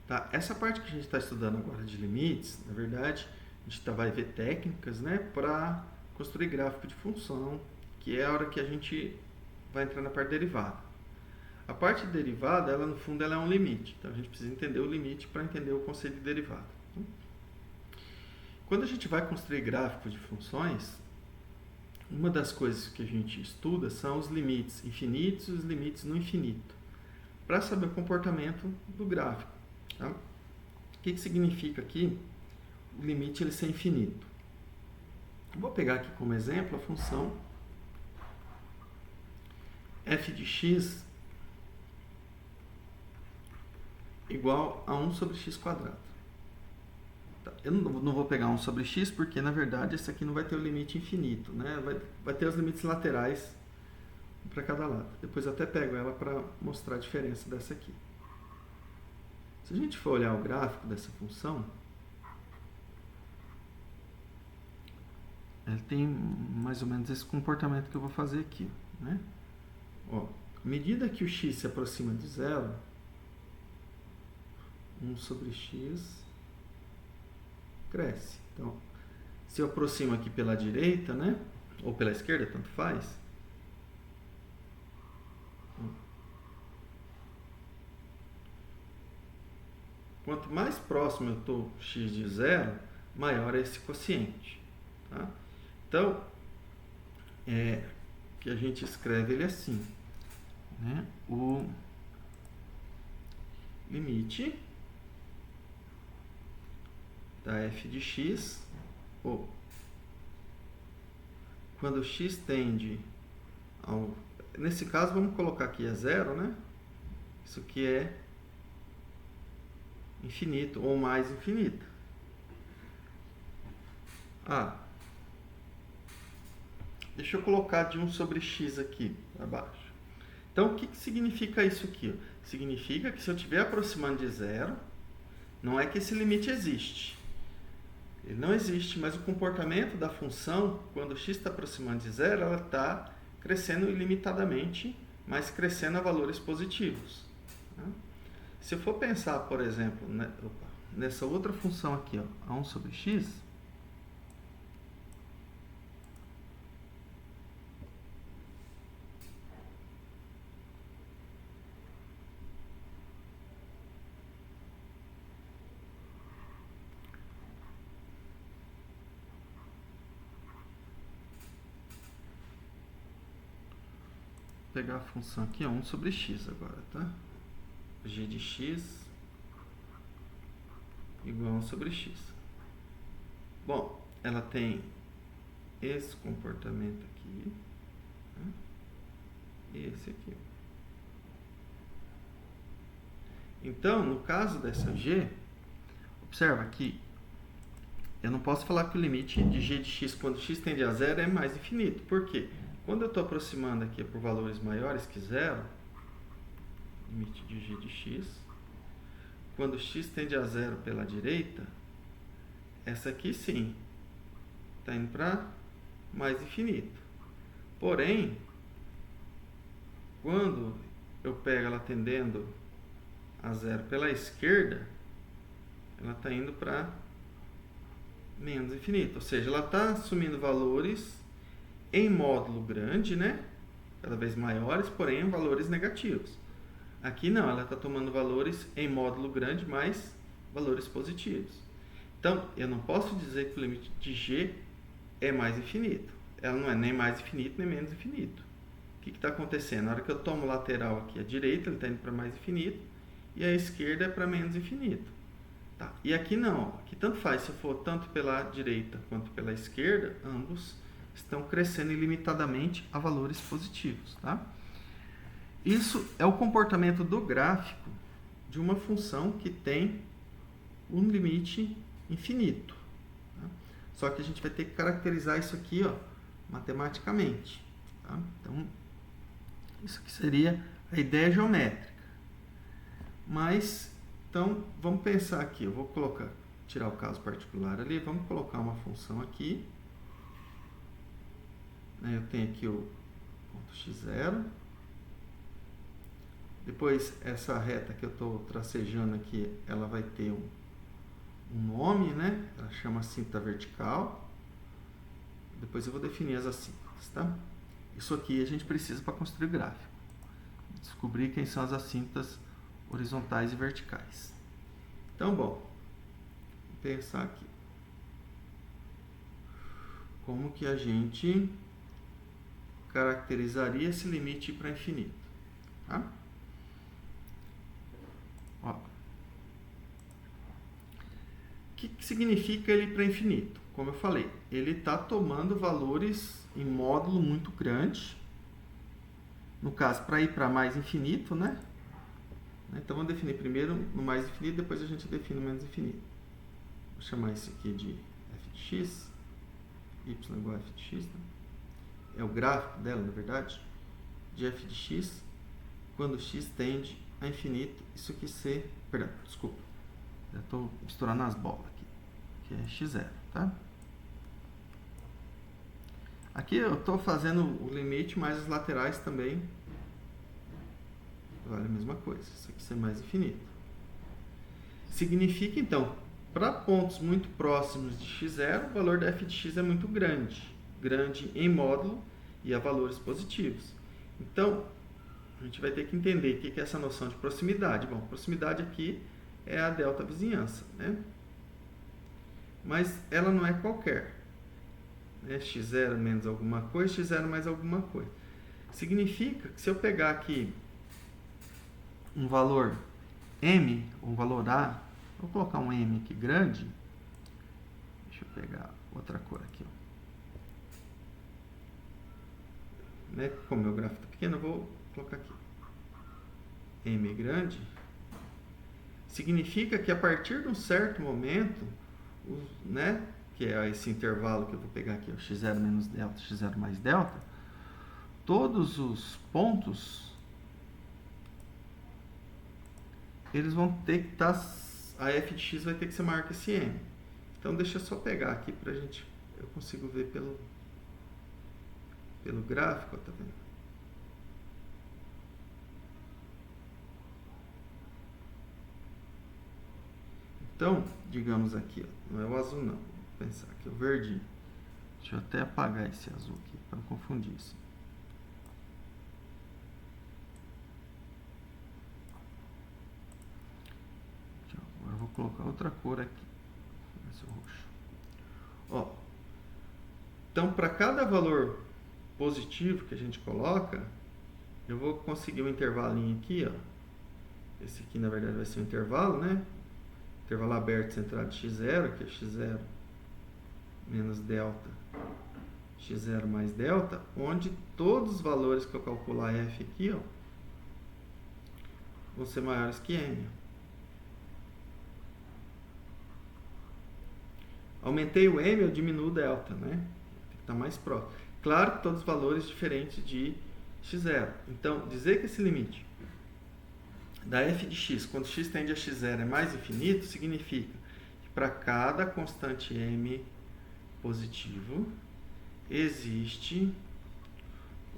Tá? Essa parte que a gente está estudando agora de limites, na verdade, a gente vai ver técnicas, né, para construir gráfico de função, que é a hora que a gente vai entrar na parte derivada. A parte derivada, ela no fundo ela é um limite, então a gente precisa entender o limite para entender o conceito de derivada. Quando a gente vai construir gráficos de funções, uma das coisas que a gente estuda são os limites infinitos e os limites no infinito, para saber o comportamento do gráfico. Tá? O que significa aqui o limite ele ser infinito? Vou pegar aqui como exemplo a função f de x igual a 1 sobre x quadrado. Tá? Eu não vou pegar 1 sobre x porque, na verdade, esse aqui não vai ter o limite infinito, né? Vai ter os limites laterais para cada lado. Depois eu até pego ela para mostrar a diferença dessa aqui. Se a gente for olhar o gráfico dessa função, ele tem mais ou menos esse comportamento que eu vou fazer aqui, né? Ó, à medida que o x se aproxima de zero, 1 sobre x cresce. Então, se eu aproximo aqui pela direita, né? Ou pela esquerda, tanto faz. Quanto mais próximo eu estou x de zero, maior é esse quociente. Tá? Então, que a gente escreve ele assim, né? O limite da f de x, ou quando x tende ao... Nesse caso, vamos colocar aqui a zero, né? Isso aqui é infinito ou mais infinito. Deixa eu colocar de 1 sobre x aqui para baixo. Então, o que significa isso aqui? Significa que se eu estiver aproximando de zero, não é que esse limite existe. Ele não existe, mas o comportamento da função, quando x está aproximando de zero, ela está crescendo ilimitadamente, mas crescendo a valores positivos. Se eu for pensar, por exemplo, nessa outra função aqui, ó, a 1 sobre x, vou pegar a função aqui, 1 sobre x agora, tá? G de x igual a 1 sobre x. Bom, ela tem esse comportamento aqui, né? E esse aqui. Então, no caso dessa g, observa que eu não posso falar que o limite de g de x quando x tende a zero é mais infinito. Por quê? Quando eu estou aproximando aqui por valores maiores que zero, limite de g de x, quando x tende a zero pela direita, essa aqui sim está indo para mais infinito. Porém, quando eu pego ela tendendo a zero pela esquerda, ela está indo para menos infinito. Ou seja, ela está assumindo valores em módulo grande, né? Cada vez maiores, porém valores negativos. Aqui não, ela está tomando valores em módulo grande, mais valores positivos. Então, eu não posso dizer que o limite de g é mais infinito. Ela não é nem mais infinito, nem menos infinito. O que está acontecendo? Na hora que eu tomo o lateral aqui à direita, ele está indo para mais infinito, e a esquerda é para menos infinito. Tá? E aqui não, aqui tanto faz, se eu for tanto pela direita quanto pela esquerda, ambos estão crescendo ilimitadamente a valores positivos. Tá? Isso é o comportamento do gráfico de uma função que tem um limite infinito. Tá? Só que a gente vai ter que caracterizar isso aqui, ó, matematicamente. Tá? Então, isso aqui seria a ideia geométrica. Mas, então, vamos pensar aqui. Eu vou tirar o caso particular ali. Vamos colocar uma função aqui. Eu tenho aqui o ponto x0. Depois, essa reta que eu estou tracejando aqui, ela vai ter um nome, né? Ela chama assíntota vertical. Depois eu vou definir as assíntotas, tá? Isso aqui a gente precisa para construir o gráfico. Descobrir quem são as assíntotas horizontais e verticais. Então, bom, vou pensar aqui. Como que a gente caracterizaria esse limite para infinito? Tá? Ó. O que significa ele para infinito? Como eu falei, ele está tomando valores em módulo muito grande. No caso, para ir para mais infinito, né? Então, vamos definir primeiro no mais infinito, depois a gente define o menos infinito. Vou chamar isso aqui de f de x, y igual a f de x. Né? É o gráfico dela, na verdade, de f de x, quando x tende a infinito, isso aqui ser... Perdão, desculpa. Já estou misturando as bolas aqui, que é x0, tá? Aqui eu estou fazendo o limite, mas as laterais também vale a mesma coisa. Isso aqui ser mais infinito. Significa, então, para pontos muito próximos de x0, o valor da f de x é muito grande. Grande em módulo e a valores positivos. Então, a gente vai ter que entender o que é essa noção de proximidade. Bom, proximidade aqui é a delta vizinhança, né? Mas ela não é qualquer. x0 menos alguma coisa, x0 mais alguma coisa. Significa que se eu pegar aqui um valor m, um valor a, vou colocar um m aqui grande, deixa eu pegar outra cor aqui. Né? Como meu gráfico está pequeno, eu vou colocar aqui m grande. Significa que a partir de um certo momento, né? Que é esse intervalo que eu vou pegar aqui, o x0 menos delta, x0 mais delta, todos os pontos, eles vão ter que estar, a f de x vai ter que ser maior que esse m. Então, deixa eu só pegar aqui para eu consigo ver pelo gráfico, tá vendo? Então, digamos aqui, ó, não é o azul não. Pensar aqui, o verdinho. Deixa eu até apagar esse azul aqui, para não confundir isso. Agora eu vou colocar outra cor aqui. Esse roxo. Ó, então, para cada valor positivo que a gente coloca, eu vou conseguir um intervalinho aqui, ó. Esse aqui, na verdade, vai ser um intervalo, né? Intervalo aberto centrado de x0, que é x0 menos delta, x0 mais delta, onde todos os valores que eu calcular f aqui, ó, vão ser maiores que m. Aumentei o m, eu diminuo o delta, né? Tem que estar mais próximo. Claro que todos os valores diferentes de x0. Então, dizer que esse limite da f de x, quando x tende a x0 é mais infinito, significa que para cada constante m positivo, existe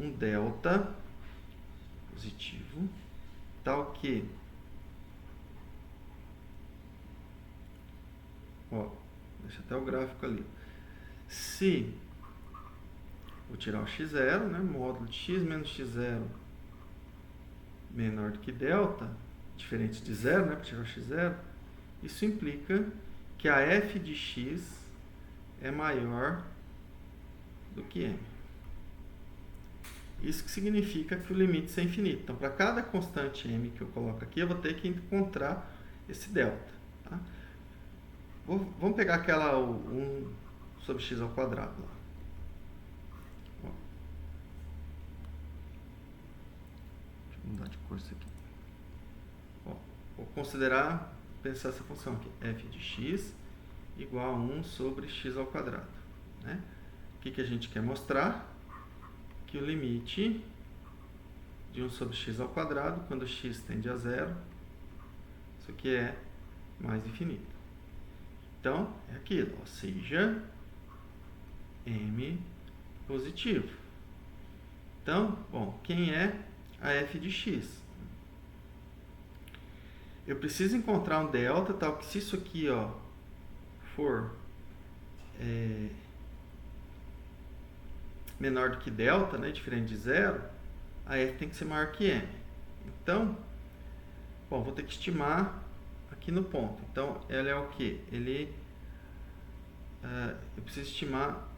um delta positivo, tal que, ó, deixa até o gráfico ali. Se vou tirar o x0, né, módulo de x menos x0 menor do que delta, diferente de zero, né, para tirar o x0, isso implica que a f de x é maior do que m. Isso que significa que o limite é infinito. Então, para cada constante m que eu coloco aqui, eu vou ter que encontrar esse delta. Tá? Vamos pegar aquela 1 sobre x ao quadrado. Lá. Deixa eu mudar de cor isso aqui. Ó, vou considerar, pensar essa função aqui, f de x igual a 1 sobre x ao quadrado. Né? O que a gente quer mostrar? Que o limite de 1 sobre x ao quadrado, quando x tende a zero, isso aqui é mais infinito. Então, é aquilo, ou seja, m positivo. Então, bom, quem é a f de x? eu preciso encontrar um delta tal que se isso aqui, ó, for menor do que delta, né, diferente de zero, a f tem que ser maior que m. Então, bom, vou ter que estimar aqui no ponto. Então, ela é o que? Eu preciso estimar,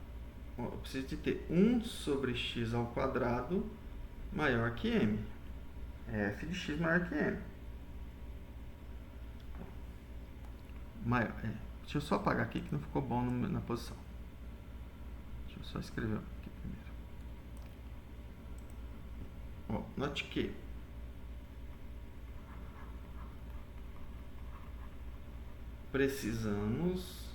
eu preciso de ter 1 sobre x ao quadrado maior que m. F de x maior que m. Deixa eu só apagar aqui que não ficou bom na posição. Deixa eu só escrever aqui primeiro. Ó, note que precisamos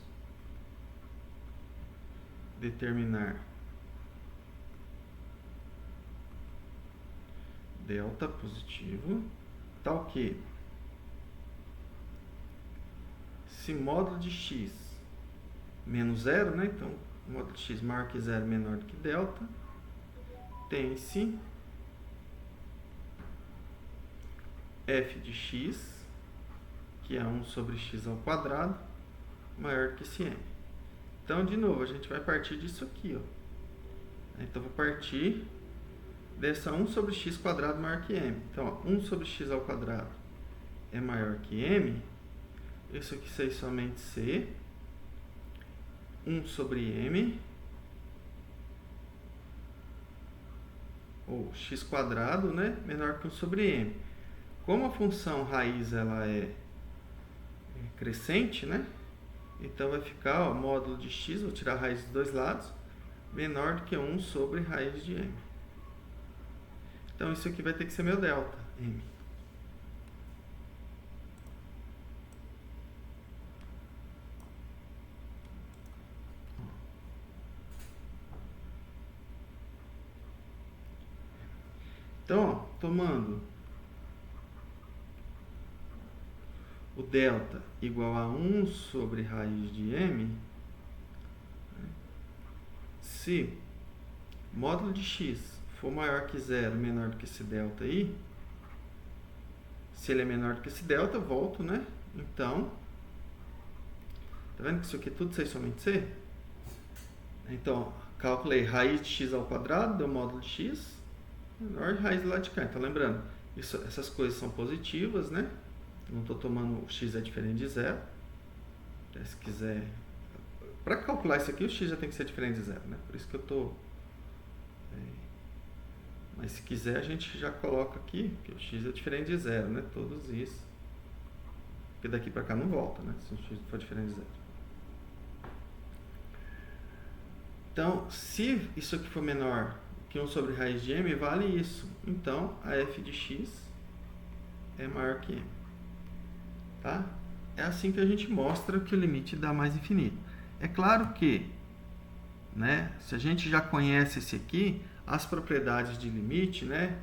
determinar delta positivo tal que se módulo de x menos zero, né? Então, módulo de x maior que zero menor do que delta, tem-se f de x, que é 1 sobre x ao quadrado, maior que esse m. Então, de novo, a gente vai partir disso aqui, ó. Então, vou partir dessa 1 sobre x quadrado maior que m. Então, ó, 1 sobre x ao quadrado é maior que m. Isso aqui sai somente c. 1 sobre m. Ou x quadrado, né? Menor que 1 sobre m. Como a função raiz ela é crescente, né? Então vai ficar, ó, módulo de x, vou tirar a raiz dos dois lados, menor do que 1 sobre raiz de m. Então isso aqui vai ter que ser meu delta, m. Então, ó, tomando o delta igual a 1 sobre raiz de m, se módulo de x for maior que zero, menor do que esse delta aí, se ele é menor do que esse delta, eu volto, né? Então, tá vendo que isso aqui tudo sai somente c? Então, calculei raiz de x ao quadrado, deu módulo de x, menor de raiz do lado de cá. Então, lembrando, essas coisas são positivas, né? Não estou tomando o x é diferente de zero. Se quiser... Para calcular isso aqui, o x já tem que ser diferente de zero, né? Por isso que eu estou... Mas se quiser, a gente já coloca aqui que o x é diferente de zero, né? Todos isso. Porque daqui para cá não volta, né? Se o x for diferente de zero. Então, se isso aqui for menor que 1 sobre raiz de m, vale isso. Então, a f de x é maior que m. Tá? É assim que a gente mostra que o limite dá mais infinito. É claro que, né, se a gente já conhece esse aqui, as propriedades de limite, né,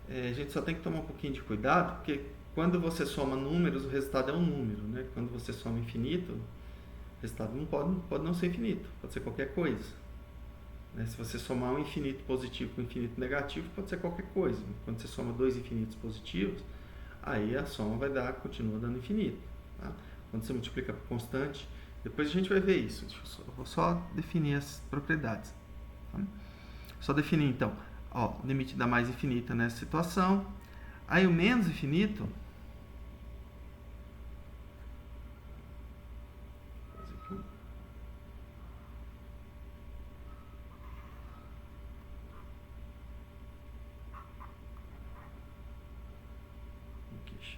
a gente só tem que tomar um pouquinho de cuidado, porque quando você soma números, o resultado é um número. Né? Quando você soma infinito, o resultado não pode não ser infinito, pode ser qualquer coisa. Né? Se você somar um infinito positivo com um infinito negativo, pode ser qualquer coisa. Quando você soma dois infinitos positivos, aí a soma continua dando infinito. Tá? Quando você multiplica por constante, depois a gente vai ver isso. Eu vou só definir as propriedades. Tá? Só definir então, ó, o limite da mais infinita nessa situação. Aí o menos infinito,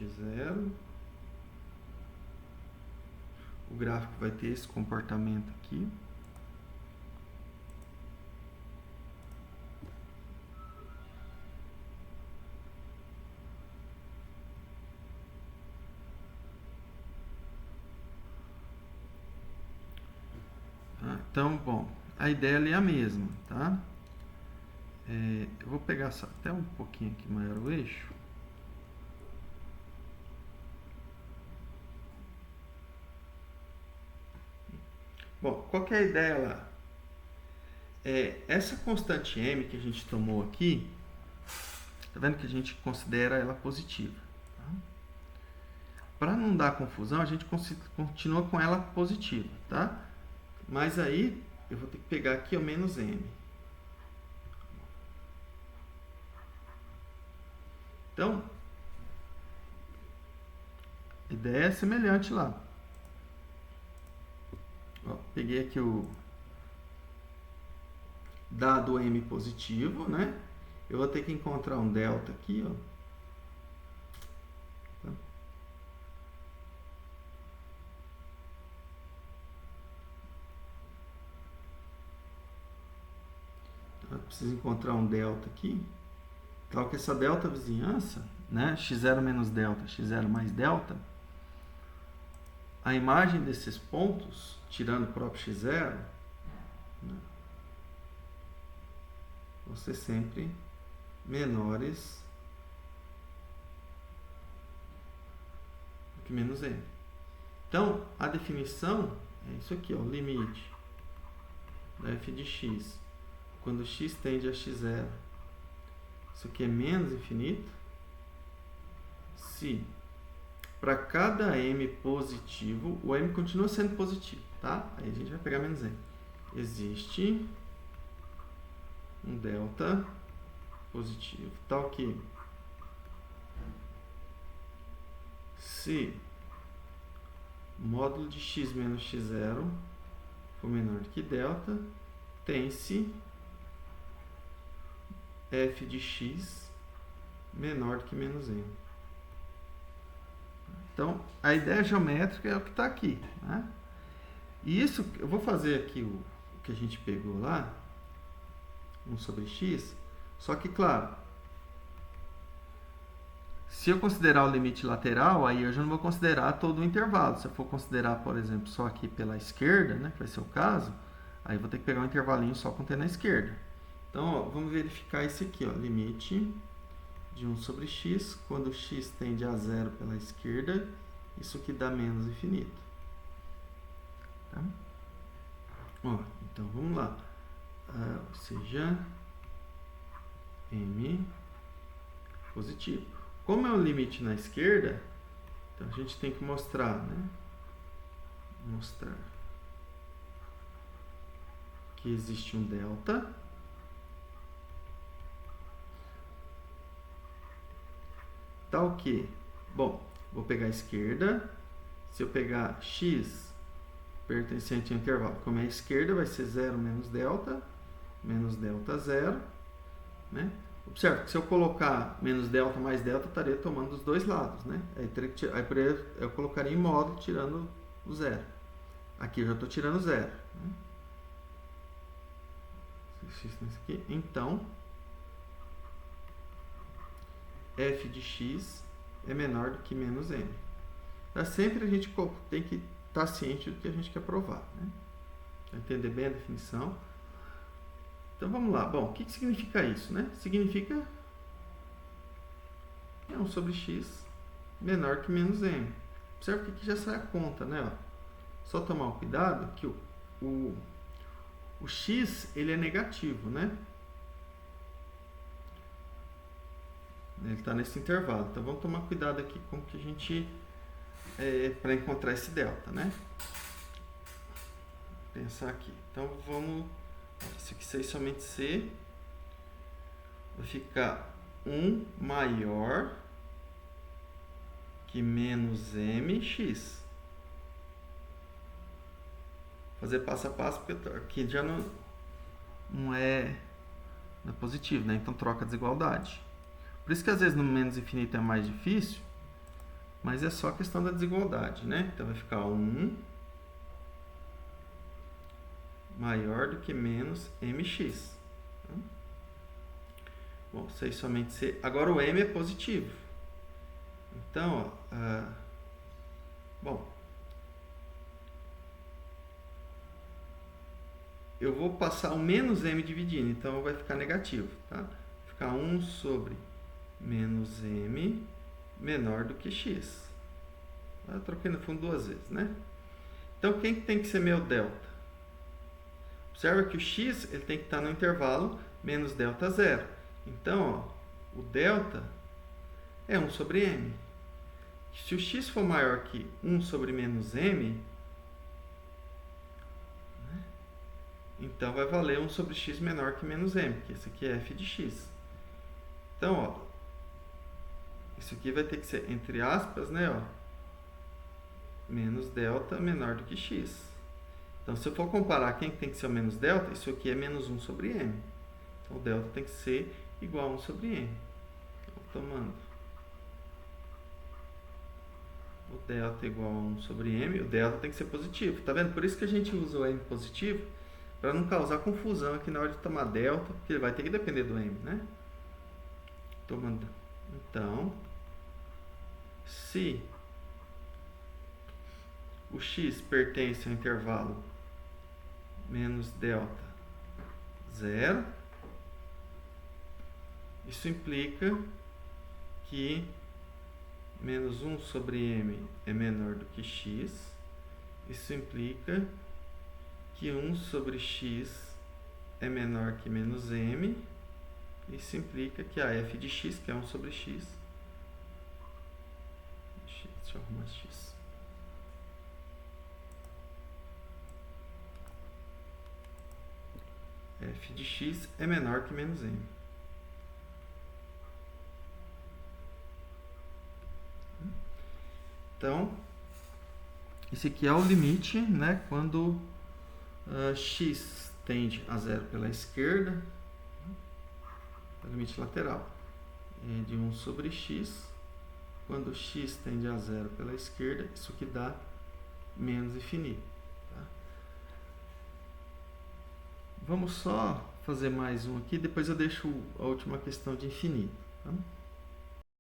x0. O gráfico vai ter esse comportamento aqui. Então, bom, a ideia ali é a mesma, tá? Eu vou pegar só até um pouquinho aqui maior o eixo. Bom, qual que é a ideia lá? Essa constante m que a gente tomou aqui, tá vendo que a gente considera ela positiva. Tá? para não dar confusão, a gente continua com ela positiva, tá? Mas aí eu vou ter que pegar aqui o menos m. Então, a ideia é semelhante lá. Ó, peguei aqui o dado m positivo, né? Eu vou ter que encontrar um delta aqui, ó. Eu preciso encontrar um delta aqui. Tal que essa delta vizinhança, né? x0 menos delta, x0 mais delta, a imagem desses pontos, tirando o próprio x0, né, vão ser sempre menores do que menos m. Então, a definição é isso aqui, ó, o limite da f de x quando x tende a x0. Isso aqui é menos infinito se para cada m positivo, o m continua sendo positivo, tá? Aí a gente vai pegar menos m. Existe um delta positivo, tal que se o módulo de x menos x0 for menor do que delta, tem-se f de x menor do que menos m. Então, a ideia geométrica é o que está aqui, né? E isso, eu vou fazer aqui o que a gente pegou lá, 1 sobre x, só que, claro, se eu considerar o limite lateral, aí eu já não vou considerar todo o intervalo. Se eu for considerar, por exemplo, só aqui pela esquerda, né, que vai ser o caso, aí eu vou ter que pegar um intervalinho só contendo a esquerda. Então, ó, vamos verificar esse aqui, ó, limite de 1 sobre x, quando x tende a 0 pela esquerda, isso que dá menos infinito. Tá? Ó, então, vamos lá. Ou seja, m positivo. Como é o limite na esquerda, então a gente tem que mostrar, né? Mostrar que existe um delta. Tal que, bom, vou pegar a esquerda, se eu pegar x pertencente ao intervalo, como é a esquerda, vai ser 0 menos delta 0, né? Observe que se eu colocar menos delta mais delta, estaria tomando dos dois lados, né? Aí eu colocaria em módulo tirando o zero. Aqui eu já estou tirando zero, né? Então, f de x é menor do que menos m. Então, sempre a gente tem que estar ciente do que a gente quer provar, né? Para entender bem a definição. Então vamos lá. Bom, o que significa isso, né? Significa que 1 sobre x menor que menos m. Observe que aqui já sai a conta, né? Ó, só tomar cuidado que o x ele é negativo, né? Ele está nesse intervalo. Então vamos tomar cuidado aqui como que a gente para encontrar esse delta, né? Vou pensar aqui. Então vamos, isso aqui é somente c, vai ficar 1 maior que menos mx. Fazer passo a passo porque aqui já não é positivo, né? Então troca a desigualdade. Por isso que às vezes no menos infinito é mais difícil, mas é só questão da desigualdade, né? Então vai ficar 1 maior do que menos mx. Bom, isso aí somente c. Agora o m é positivo. Então, ó, bom, eu vou passar o menos m dividindo, então vai ficar negativo, tá? Vai ficar 1 sobre menos m menor do que x. Eu troquei no fundo duas vezes, né? Então, quem tem que ser meu delta? Observa que o x ele tem que estar no intervalo menos delta 0. Então, ó, o delta é 1 sobre m. se o x for maior que 1 sobre menos m, então vai valer 1 sobre x menor que menos m, porque esse aqui é f de x. Então, ó, isso aqui vai ter que ser, entre aspas, né, ó, menos delta menor do que x. Então, se eu for comparar quem tem que ser o menos delta, isso aqui é menos 1 sobre m. Então, o delta tem que ser igual a 1 sobre m. Então, tomando o delta igual a 1 sobre m, o delta tem que ser positivo. Tá vendo? Por isso que a gente usa o m positivo, para não causar confusão aqui na hora de tomar delta, porque vai ter que depender do m, né? Tomando. Então, se o x pertence ao intervalo menos delta 0, isso implica que menos 1 sobre m é menor do que x. Isso implica que 1 sobre x é menor que menos m. Isso implica que a f de x, que é 1 sobre x, deixa eu arrumar x, f de x é menor que menos m. Então, esse aqui é o limite, né, quando x tende a zero pela esquerda, o limite lateral é de 1 sobre x. Quando x tende a zero pela esquerda, isso aqui dá menos infinito. Tá? Vamos só fazer mais um aqui, depois eu deixo a última questão de infinito. Tá?